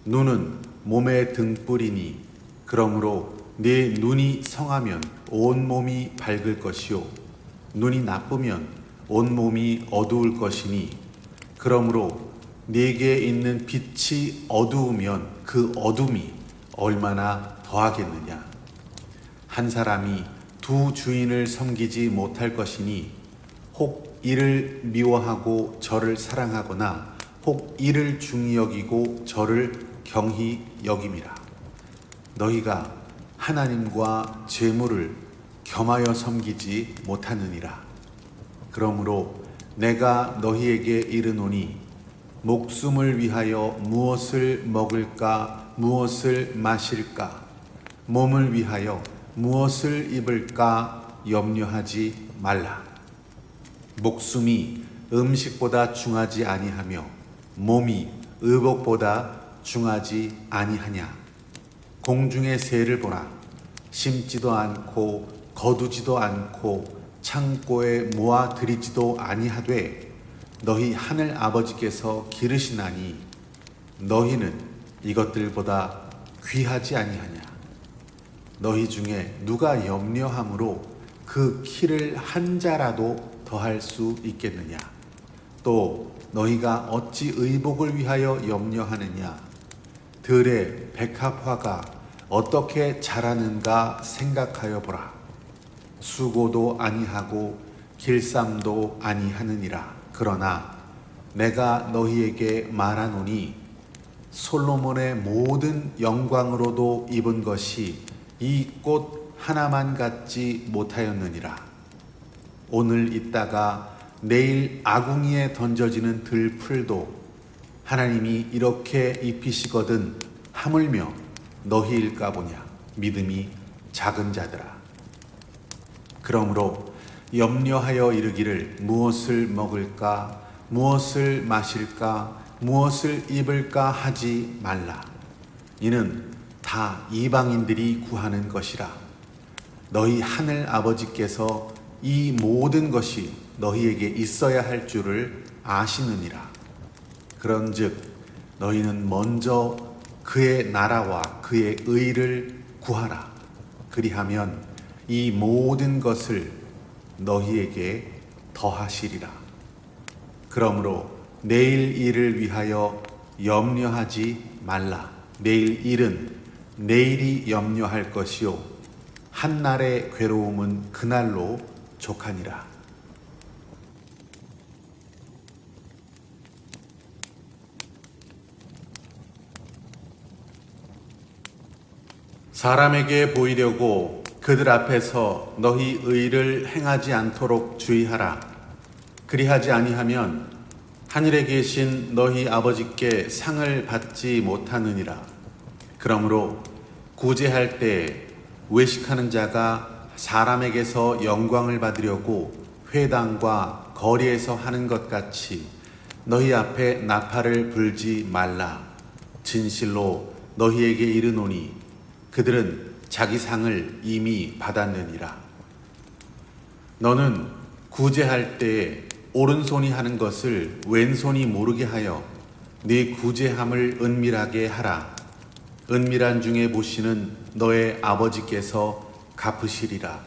[SPEAKER 1] 눈은 몸의 등불이니 그러므로 네 눈이 성하면 온 몸이 밝을 것이요 눈이 나쁘면 온 몸이 어두울 것이니 그러므로 네게 있는 빛이 어두우면 그 어둠이 얼마나 더하겠느냐. 한 사람이 두 주인을 섬기지 못할 것이니 혹 이를 미워하고 저를 사랑하거나 혹 이를 중히 여기고 저를 경히 여김이라. 너희가 하나님과 재물을 겸하여 섬기지 못하느니라. 그러므로 내가 너희에게 이르노니 목숨을 위하여 무엇을 먹을까 무엇을 마실까 몸을 위하여 무엇을 입을까 염려하지 말라. 목숨이 음식보다 중하지 아니하며 몸이 의복보다 중하지 아니하냐. 공중의 새를 보라. 심지도 않고 거두지도 않고 창고에 모아 들이지도 아니하되 너희 하늘 아버지께서 기르시나니 너희는 이것들보다 귀하지 아니하냐. 너희 중에 누가 염려함으로 그 키를 한 자라도 더할 수 있겠느냐. 또 너희가 어찌 의복을 위하여 염려하느냐. 들의 백합화가 어떻게 자라는가 생각하여 보라. 수고도 아니하고 길쌈도 아니하느니라. 그러나 내가 너희에게 말하노니 솔로몬의 모든 영광으로도 입은 것이 이 꽃 하나만 갖지 못하였느니라. 오늘 있다가 내일 아궁이에 던져지는 들풀도 하나님이 이렇게 입히시거든 하물며 너희일까 보냐. 믿음이 작은 자들아. 그러므로 염려하여 이르기를 무엇을 먹을까 무엇을 마실까 무엇을 입을까 하지 말라. 이는 다 이방인들이 구하는 것이라. 너희 하늘 아버지께서 이 모든 것이 너희에게 있어야 할 줄을 아시느니라. 그런즉 너희는 먼저 그의 나라와 그의 의를 구하라. 그리하면 이 모든 것을 너희에게 더하시리라. 그러므로 내일 일을 위하여 염려하지 말라. 내일 일은 내일이 염려할 것이요 한날의 괴로움은 그날로 족하니라. 사람에게 보이려고 그들 앞에서 너희 의를 행하지 않도록 주의하라. 그리하지 아니하면 하늘에 계신 너희 아버지께 상을 받지 못하느니라. 그러므로 구제할 때 외식하는 자가 사람에게서 영광을 받으려고 회당과 거리에서 하는 것 같이 너희 앞에 나팔을 불지 말라. 진실로 너희에게 이르노니 그들은 자기 상을 이미 받았느니라. 너는 구제할 때에 오른손이 하는 것을 왼손이 모르게 하여 네 구제함을 은밀하게 하라. 은밀한 중에 보시는 너의 아버지께서 갚으시리라.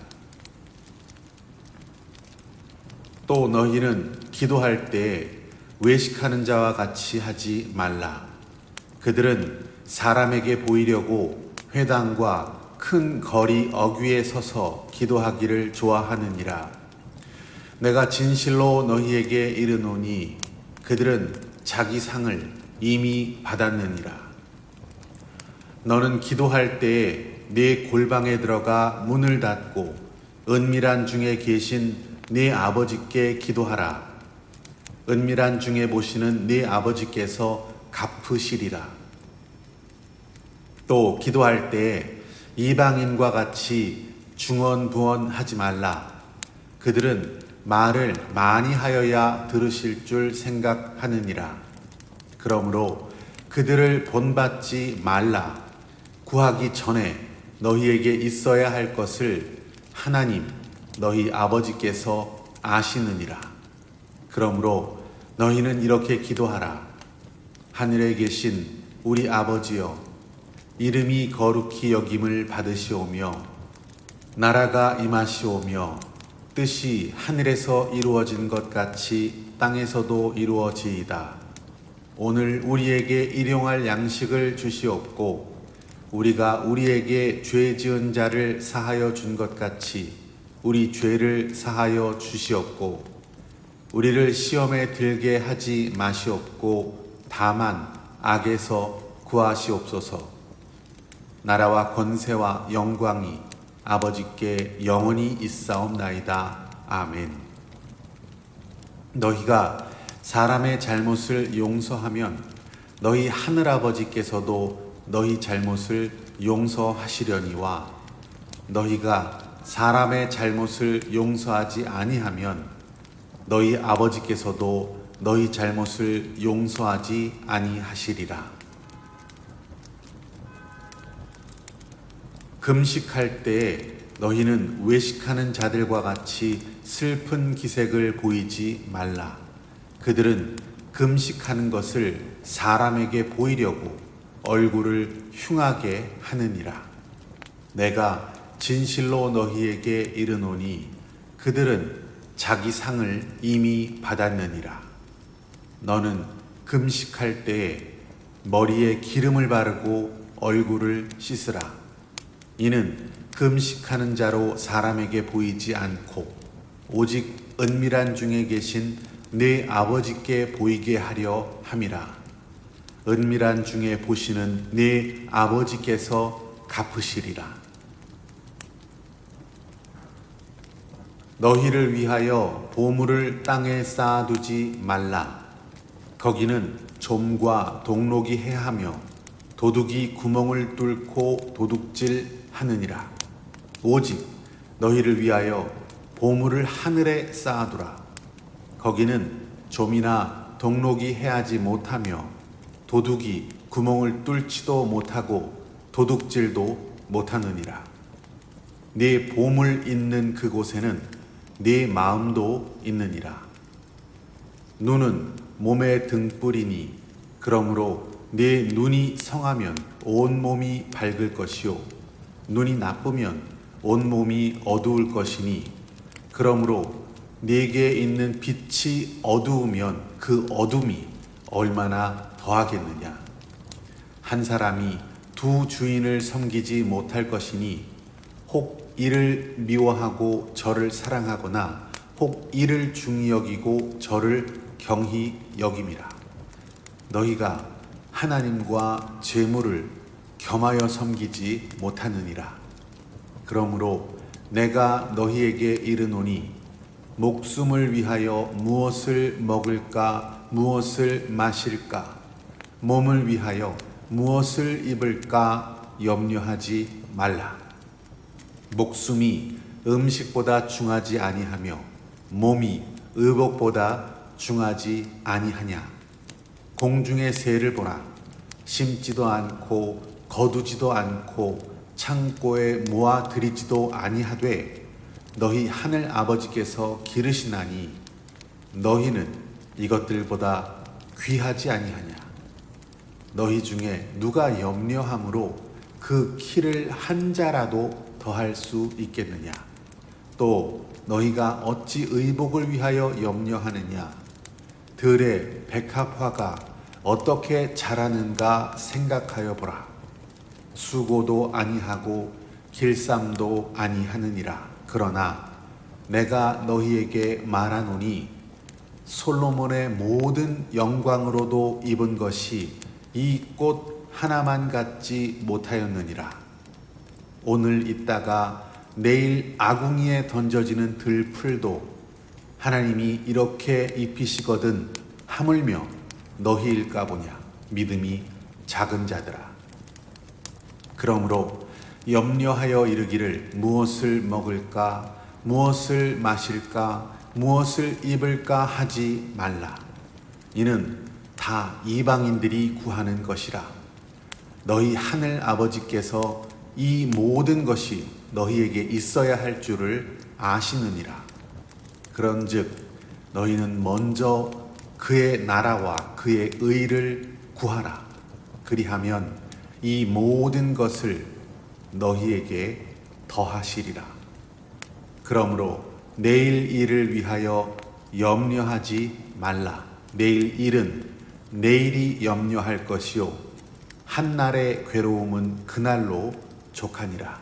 [SPEAKER 1] 또 너희는 기도할 때에 외식하는 자와 같이 하지 말라. 그들은 사람에게 보이려고 회당과 큰 거리 어귀에 서서 기도하기를 좋아하느니라. 내가 진실로 너희에게 이르노니 그들은 자기 상을 이미 받았느니라. 너는 기도할 때에 네 골방에 들어가 문을 닫고 은밀한 중에 계신 네 아버지께 기도하라. 은밀한 중에 보시는 네 아버지께서 갚으시리라. 또 기도할 때에 이방인과 같이 중언부언하지 말라. 그들은 말을 많이 하여야 들으실 줄 생각하느니라. 그러므로 그들을 본받지 말라. 구하기 전에 너희에게 있어야 할 것을 하나님 너희 아버지께서 아시느니라. 그러므로 너희는 이렇게 기도하라. 하늘에 계신 우리 아버지여, 이름이 거룩히 여김을 받으시오며 나라가 임하시오며 뜻이 하늘에서 이루어진 것 같이 땅에서도 이루어지이다. 오늘 우리에게 일용할 양식을 주시옵고 우리가 우리에게 죄 지은 자를 사하여 준 것 같이 우리 죄를 사하여 주시옵고 우리를 시험에 들게 하지 마시옵고 다만 악에서 구하시옵소서. 나라와 권세와 영광이 아버지께 영원히 있사옵나이다. 아멘. 너희가 사람의 잘못을 용서하면 너희 하늘아버지께서도 너희 잘못을 용서하시려니와 너희가 사람의 잘못을 용서하지 아니하면 너희 아버지께서도 너희 잘못을 용서하지 아니하시리라. 금식할 때에 너희는 외식하는 자들과 같이 슬픈 기색을 보이지 말라. 그들은 금식하는 것을 사람에게 보이려고 얼굴을 흉하게 하느니라. 내가 진실로 너희에게 이르노니 그들은 자기 상을 이미 받았느니라. 너는 금식할 때에 머리에 기름을 바르고 얼굴을 씻으라. 이는 금식하는 자로 사람에게 보이지 않고 오직 은밀한 중에 계신 네 아버지께 보이게 하려 함이라. 은밀한 중에 보시는 네 아버지께서 갚으시리라. 너희를 위하여 보물을 땅에 쌓아두지 말라. 거기는 좀과 동록이 해하며 도둑이 구멍을 뚫고 도둑질 하느니라. 오직 너희를 위하여 보물을 하늘에 쌓아두라. 거기는 좀이나 동록이 해하지 못하며 도둑이 구멍을 뚫지도 못하고 도둑질도 못하느니라. 네 보물 있는 그곳에는 네 마음도 있느니라. 눈은 몸의 등불이니 그러므로 네 눈이 성하면 온 몸이 밝을 것이요 눈이 나쁘면 온 몸이 어두울 것이니 그러므로 네게 있는 빛이 어두우면 그 어둠이 얼마나 더하겠느냐. 한 사람이 두 주인을 섬기지 못할 것이니 혹 이를 미워하고 저를 사랑하거나 혹 이를 중히 여기고 저를 경히 여김이라. 너희가 하나님과 재물을 겸하여 섬기지 못하느니라. 그러므로 내가 너희에게 이르노니 목숨을 위하여 무엇을 먹을까 무엇을 마실까 몸을 위하여 무엇을 입을까 염려하지 말라. 목숨이 음식보다 중하지 아니하며 몸이 의복보다 중하지 아니하냐. 공중의 새를 보라. 심지도 않고 거두지도 않고 창고에 모아 들이지도 아니하되 너희 하늘 아버지께서 기르시나니 너희는 이것들보다 귀하지 아니하냐. 너희 중에 누가 염려함으로 그 키를 한 자라도 더할 수 있겠느냐. 또 너희가 어찌 의복을 위하여 염려하느냐. 들의 백합화가 어떻게 자라는가 생각하여 보라. 수고도 아니하고 길쌈도 아니하느니라. 그러나 내가 너희에게 말하노니 솔로몬의 모든 영광으로도 입은 것이 이 꽃 하나만 갖지 못하였느니라. 오늘 있다가 내일 아궁이에 던져지는 들풀도 하나님이 이렇게 입히시거든 하물며 너희일까 보냐. 믿음이 작은 자들아. 그러므로 염려하여 이르기를 무엇을 먹을까, 무엇을 마실까, 무엇을 입을까 하지 말라. 이는 다 이방인들이 구하는 것이라. 너희 하늘 아버지께서 이 모든 것이 너희에게 있어야 할 줄을 아시느니라. 그런즉 너희는 먼저 그의 나라와 그의 의를 구하라. 그리하면 이 모든 것을 너희에게 더하시리라. 그러므로 내일 일을 위하여 염려하지 말라. 내일 일은 내일이 염려할 것이요 한날의 괴로움은 그날로 족하니라.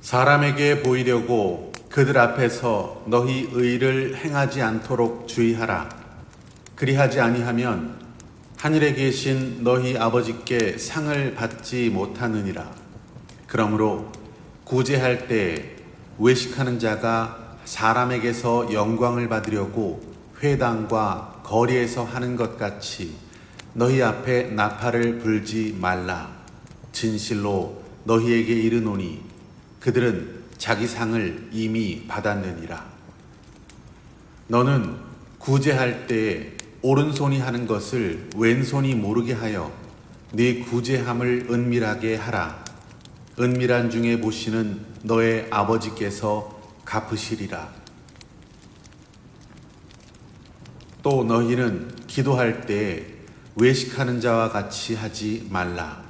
[SPEAKER 1] 사람에게 보이려고 그들 앞에서 너희 의를 행하지 않도록 주의하라. 그리하지 아니하면 하늘에 계신 너희 아버지께 상을 받지 못하느니라. 그러므로 구제할 때 외식하는 자가 사람에게서 영광을 받으려고 회당과 거리에서 하는 것 같이 너희 앞에 나팔을 불지 말라. 진실로 너희에게 이르노니 그들은 자기 상을 이미 받았느니라. 너는 구제할 때에 오른손이 하는 것을 왼손이 모르게 하여 네 구제함을 은밀하게 하라. 은밀한 중에 보시는 너의 아버지께서 갚으시리라. 또 너희는 기도할 때에 외식하는 자와 같이 하지 말라.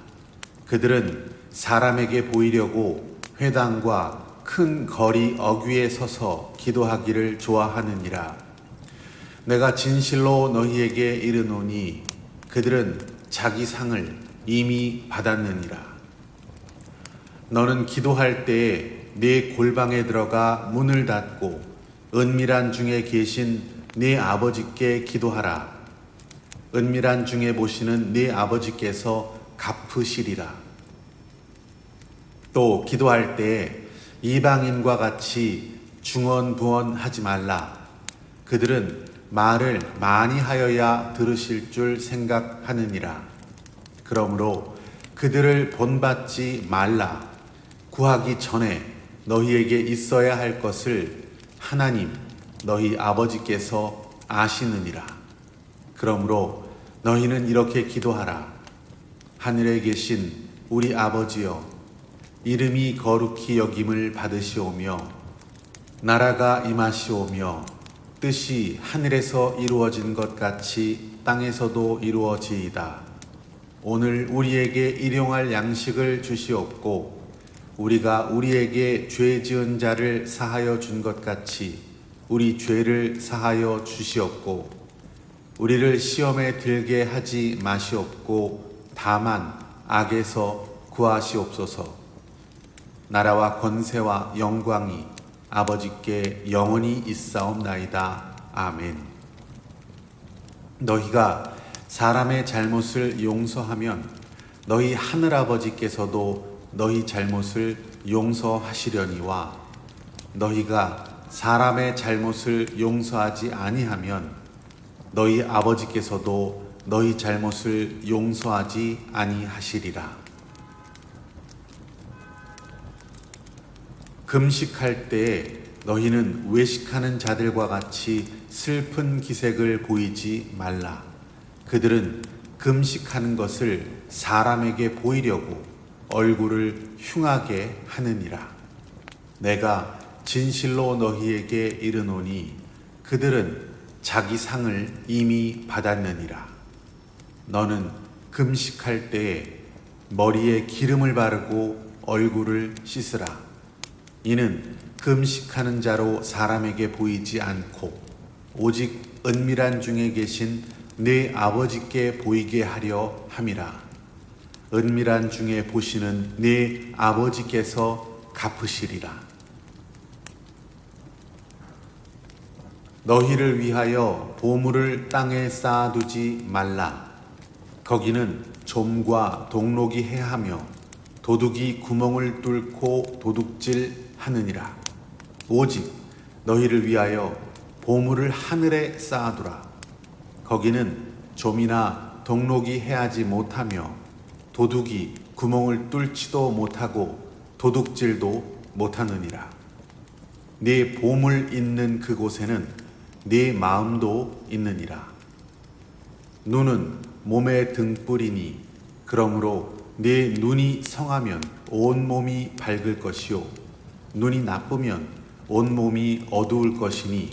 [SPEAKER 1] 그들은 사람에게 보이려고 회당과 큰 거리 어귀에 서서 기도하기를 좋아하느니라. 내가 진실로 너희에게 이르노니 그들은 자기 상을 이미 받았느니라. 너는 기도할 때에 네 골방에 들어가 문을 닫고 은밀한 중에 계신 네 아버지께 기도하라. 은밀한 중에 보시는 네 아버지께서 갚으시리라. 또 기도할 때에 이방인과 같이 중언부언하지 말라. 그들은 말을 많이 하여야 들으실 줄 생각하느니라. 그러므로 그들을 본받지 말라. 구하기 전에 너희에게 있어야 할 것을 하나님 너희 아버지께서 아시느니라. 그러므로 너희는 이렇게 기도하라. 하늘에 계신 우리 아버지여, 이름이 거룩히 여김을 받으시오며 나라가 임하시오며 뜻이 하늘에서 이루어진 것 같이 땅에서도 이루어지이다. 오늘 우리에게 일용할 양식을 주시옵고 우리가 우리에게 죄 지은 자를 사하여 준 것 같이 우리 죄를 사하여 주시옵고 우리를 시험에 들게 하지 마시옵고 다만 악에서 구하시옵소서. 나라와 권세와 영광이 아버지께 영원히 있사옵나이다. 아멘. 너희가 사람의 잘못을 용서하면 너희 하늘아버지께서도 너희 잘못을 용서하시려니와 너희가 사람의 잘못을 용서하지 아니하면 너희 아버지께서도 너희 잘못을 용서하지 아니하시리라. 금식할 때에 너희는 외식하는 자들과 같이 슬픈 기색을 보이지 말라. 그들은 금식하는 것을 사람에게 보이려고 얼굴을 흉하게 하느니라. 내가 진실로 너희에게 이르노니 그들은 자기 상을 이미 받았느니라. 너는 금식할 때에 머리에 기름을 바르고 얼굴을 씻으라. 이는 금식하는 자로 사람에게 보이지 않고 오직 은밀한 중에 계신 네 아버지께 보이게 하려 함이라. 은밀한 중에 보시는 네 아버지께서 갚으시리라. 너희를 위하여 보물을 땅에 쌓아두지 말라. 거기는 좀과 동록이 해하며 도둑이 구멍을 뚫고 도둑질 하느니라. 오직 너희를 위하여 보물을 하늘에 쌓아두라. 거기는 좀이나 동록이 해하지 못하며 도둑이 구멍을 뚫지도 못하고 도둑질도 못하느니라. 네 보물 있는 그곳에는 네 마음도 있느니라. 눈은 몸의 등불이니 그러므로 네 눈이 성하면 온 몸이 밝을 것이요 눈이 나쁘면 온 몸이 어두울 것이니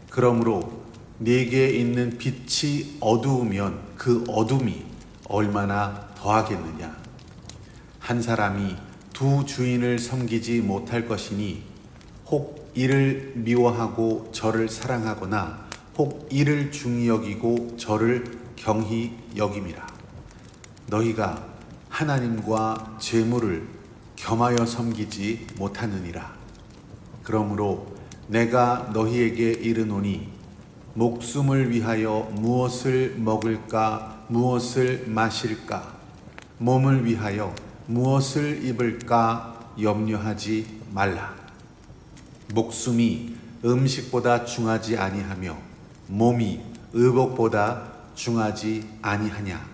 [SPEAKER 1] 그러므로 네게 있는 빛이 어두우면 그 어둠이 얼마나 더하겠느냐. 한 사람이 두 주인을 섬기지 못할 것이니 혹 이를 미워하고 저를 사랑하거나 혹 이를 중히 여기고 저를 경히 여김이라. 너희가 하나님과 재물을 겸하여 섬기지 못하느니라. 그러므로 내가 너희에게 이르노니 목숨을 위하여 무엇을 먹을까 무엇을 마실까 몸을 위하여 무엇을 입을까 염려하지 말라. 목숨이 음식보다 중하지 아니하며 몸이 의복보다 중하지 아니하냐.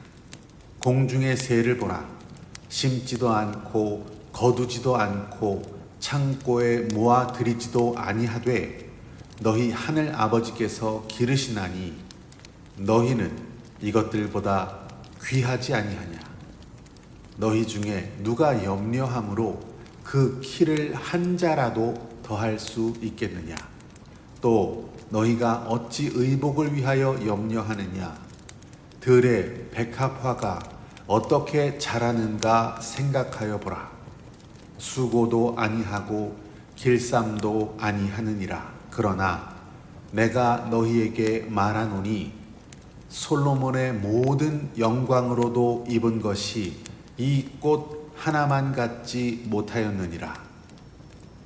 [SPEAKER 1] 공중의 새를 보라. 심지도 않고 거두지도 않고 창고에 모아 들이지도 아니하되 너희 하늘 아버지께서 기르시나니 너희는 이것들보다 귀하지 아니하냐. 너희 중에 누가 염려함으로 그 키를 한 자라도 더할 수 있겠느냐. 또 너희가 어찌 의복을 위하여 염려하느냐. 들의 백합화가 어떻게 자라는가 생각하여 보라. 수고도 아니하고 길쌈도 아니하느니라. 그러나 내가 너희에게 말하노니 솔로몬의 모든 영광으로도 입은 것이 이 꽃 하나만 갖지 못하였느니라.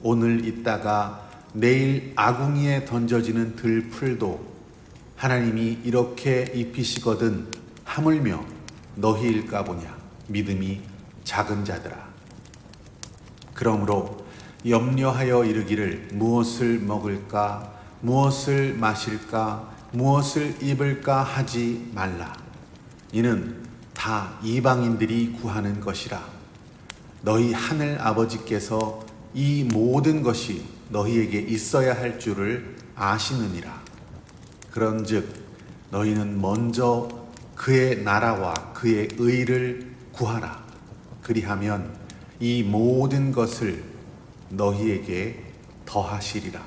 [SPEAKER 1] 오늘 있다가 내일 아궁이에 던져지는 들풀도 하나님이 이렇게 입히시거든 하물며 너희일까 보냐. 믿음이 작은 자들아. 그러므로 염려하여 이르기를 무엇을 먹을까 무엇을 마실까 무엇을 입을까 하지 말라. 이는 다 이방인들이 구하는 것이라. 너희 하늘 아버지께서 이 모든 것이 너희에게 있어야 할 줄을 아시느니라. 그런즉 너희는 먼저 그의 나라와 그의 의를 구하라. 그리하면 이 모든 것을 너희에게 더하시리라.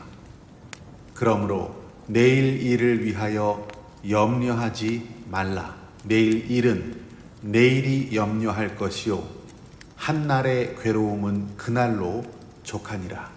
[SPEAKER 1] 그러므로 내일 일을 위하여 염려하지 말라. 내일 일은 내일이 염려할 것이요 한날의 괴로움은 그날로 족하니라.